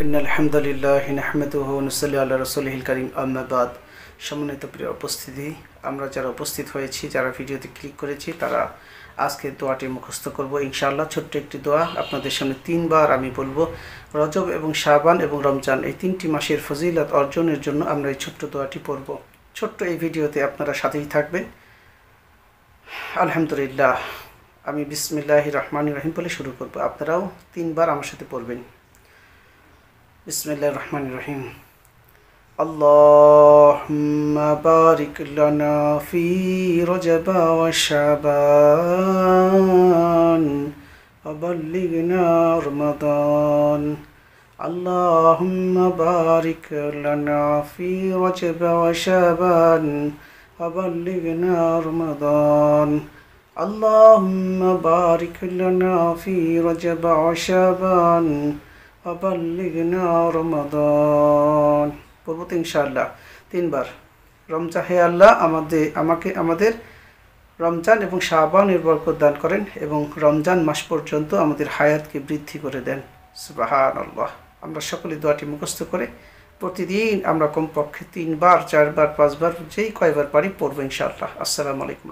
ইন্নাল হামদুলিল্লাহ নাহমাদুহু ওয়া নুসাল্লি আলা রাসূলিহিল কারীম আম্মা বাদ। সম্মানিত প্রিয় উপস্থিতি, আমরা যারা উপস্থিত হয়েছি, যারা ভিডিওতে ক্লিক করেছি, তারা আজকে দোয়াটি মুখস্থ করব ইনশাআল্লাহ। ছোট্ট একটি দোয়া আপনাদের সামনে তিনবার আমি বলবো। রজব এবং শাবান এবং রমজান এই তিনটি মাসের ফজিলত অর্জনের জন্য আমরা এই ছোট্ট দোয়াটি পড়ব। ছোট্ট এই ভিডিওতে আপনারা সাথেই থাকবেন। আলহামদুলিল্লাহ। আমি বিসমিল্লাহির রহমানির রহিম বলে শুরু করব, আপনারাও তিনবার আমার সাথে পড়বেন। বিসমিল্লাহির রহমানির রহিম। আল্লাহুম্মা বারিক লানা ফি রজব ওয়া শাবান ওয়া বাল্লিগনা রমাদান। আল্লাহুম্মা বারিক লানা ফি রজব ওয়া শাবান ওয়া বাল্লিগনা রমাদান। আল্লাহুম্মা বারিক লানা ফি রজব ওয়া শাবান ওয়া বাল্লিগনা রমাদান। পড়ব তো ইনশাআল্লাহ তিনবার। রমজান, হে আল্লাহ আমাদের রমজান এবং শাবানের বরকত দান করেন এবং রমজান মাস পর্যন্ত আমাদের হায়াতকে বৃদ্ধি করে দেন। সুবহানাল্লাহ। আমরা সকলে দোয়াটি মুখস্থ করে প্রতিদিন আমরা কমপক্ষে 3 বার, 4 বার, 5 বার, যেই কয়বার পারি পড়ব ইনশাআল্লাহ। আসসালামু আলাইকুম।